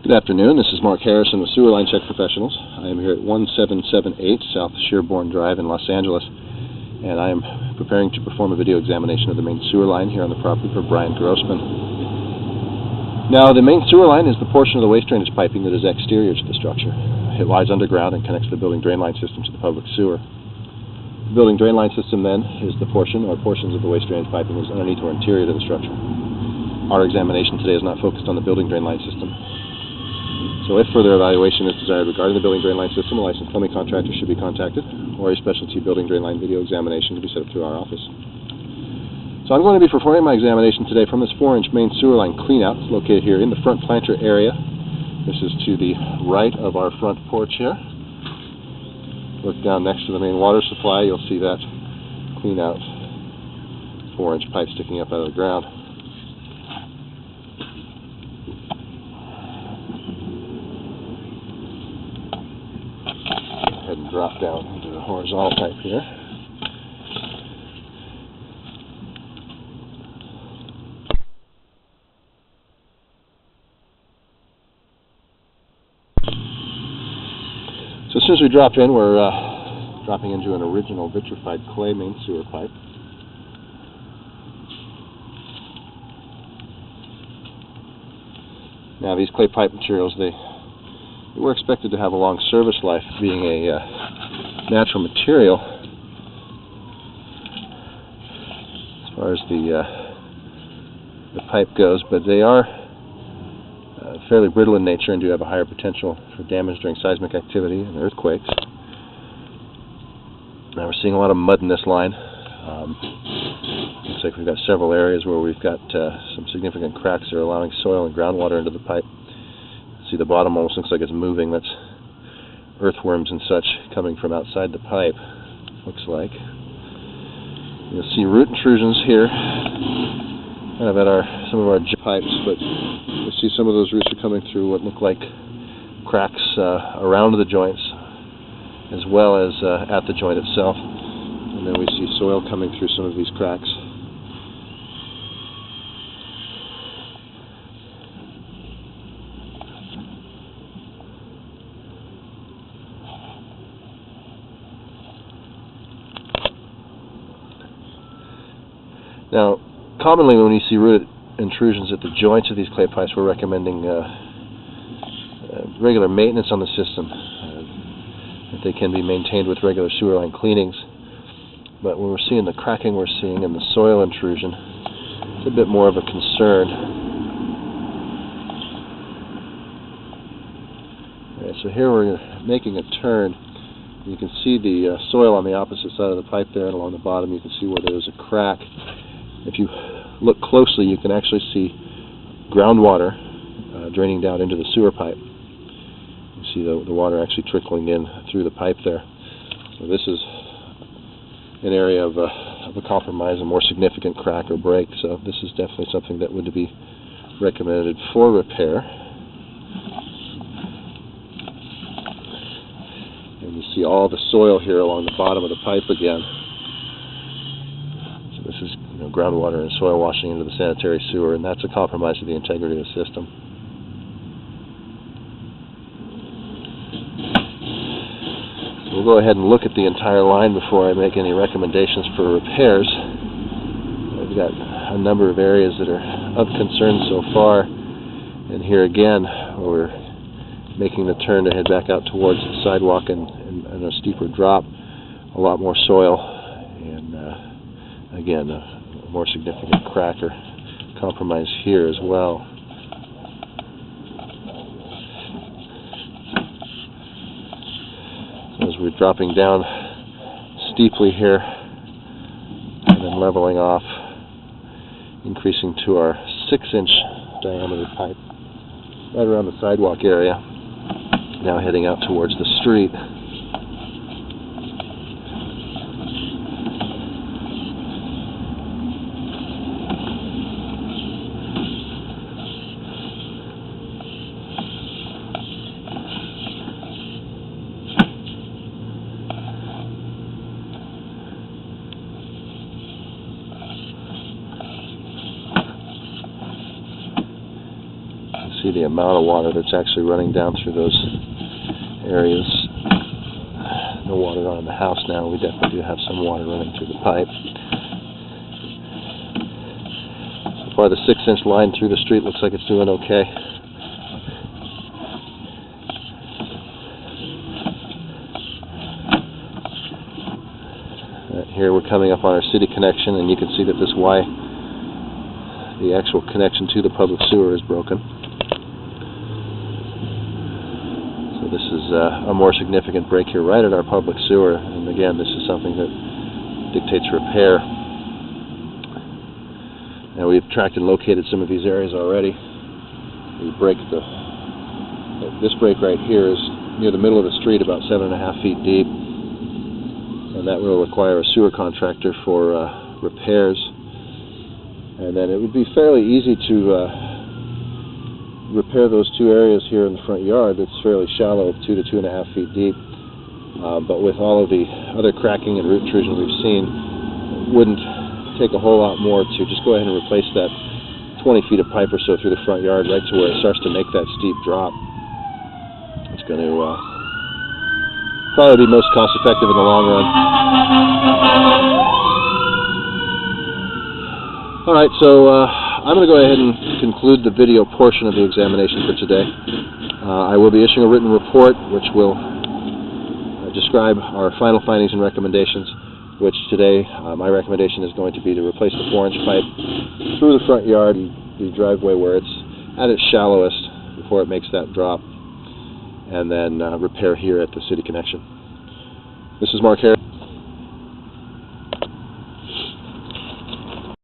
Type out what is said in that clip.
Good afternoon, this is Mark Harrison with Sewer Line Check Professionals. I am here at 1778 South Sherbourne Drive in Los Angeles, and I am preparing to perform a video examination of the main sewer line here on the property for Brian Grossman. Now, the main sewer line is the portion of the waste drainage piping that is exterior to the structure. It lies underground and connects the building drain line system to the public sewer. The building drain line system, then, is the portion or portions of the waste drainage piping that is underneath or interior to the structure. Our examination today is not focused on the building drain line system. So if further evaluation is desired regarding the building drain line system, a licensed plumbing contractor should be contacted, or a specialty building drain line video examination can be set up through our office. So I'm going to be performing my examination today from this 4-inch main sewer line cleanout. It's located here in the front planter area. This is to the right of our front porch here. Look down next to the main water supply, you'll see that cleanout 4-inch pipe sticking up out of the ground. And drop down into the horizontal pipe here. So as soon as we drop in, we're dropping into an original vitrified clay main sewer pipe. Now these clay pipe materials, they were expected to have a long service life, being a natural material as far as the pipe goes, but they are fairly brittle in nature and do have a higher potential for damage during seismic activity and earthquakes. Now we're seeing a lot of mud in this line. Looks like we've got several areas where we've got some significant cracks that are allowing soil and groundwater into the pipe. See, the bottom almost looks like it's moving. That's earthworms and such coming from outside the pipe, looks like. You'll see root intrusions here, kind of at some of our pipes, but you'll see some of those roots are coming through what look like cracks around the joints, as well as at the joint itself. And then we see soil coming through some of these cracks. Now, commonly when you see root intrusions at the joints of these clay pipes, we're recommending regular maintenance on the system. That they can be maintained with regular sewer line cleanings. But when we're seeing the cracking we're seeing and the soil intrusion, it's a bit more of a concern. Alright, so here we're making a turn. You can see the soil on the opposite side of the pipe there, and along the bottom you can see where there's a crack. If you look closely, you can actually see groundwater draining down into the sewer pipe. You see the water actually trickling in through the pipe there. So this is an area of a compromise, a more significant crack or break. So this is definitely something that would be recommended for repair. And you see all the soil here along the bottom of the pipe again. So this is groundwater and soil washing into the sanitary sewer, and that's a compromise to the integrity of the system. We'll go ahead and look at the entire line before I make any recommendations for repairs. We've got a number of areas that are of concern so far, and here again we're making the turn to head back out towards the sidewalk and a steeper drop, a lot more soil, and again a more significant crack or compromise here as well. As we're dropping down steeply here and then leveling off, increasing to our 6-inch diameter pipe right around the sidewalk area, now heading out towards the street. See the amount of water that's actually running down through those areas. No water on the house now. We definitely do have some water running through the pipe. So far the 6-inch line through the street looks like it's doing okay. Here we're coming up on our city connection, and you can see that this Y, the actual connection to the public sewer, is broken. So this is a more significant break here right at our public sewer, and again this is something that dictates repair. Now we've tracked and located some of these areas already. This break right here is near the middle of the street, about 7.5 feet deep. And that will require a sewer contractor for repairs. And then it would be fairly easy to repair those two areas here in the front yard. It's fairly shallow, 2 to 2.5 feet deep. But with all of the other cracking and root intrusion we've seen, it wouldn't take a whole lot more to just go ahead and replace that 20 feet of pipe or so through the front yard, right to where it starts to make that steep drop. It's going to probably be most cost effective in the long run. Alright, so I'm going to go ahead and conclude the video portion of the examination for today. I will be issuing a written report which will describe our final findings and recommendations, which today my recommendation is going to be to replace the 4-inch pipe through the front yard and the driveway where it's at its shallowest before it makes that drop, and then repair here at the city connection. This is Mark Harris.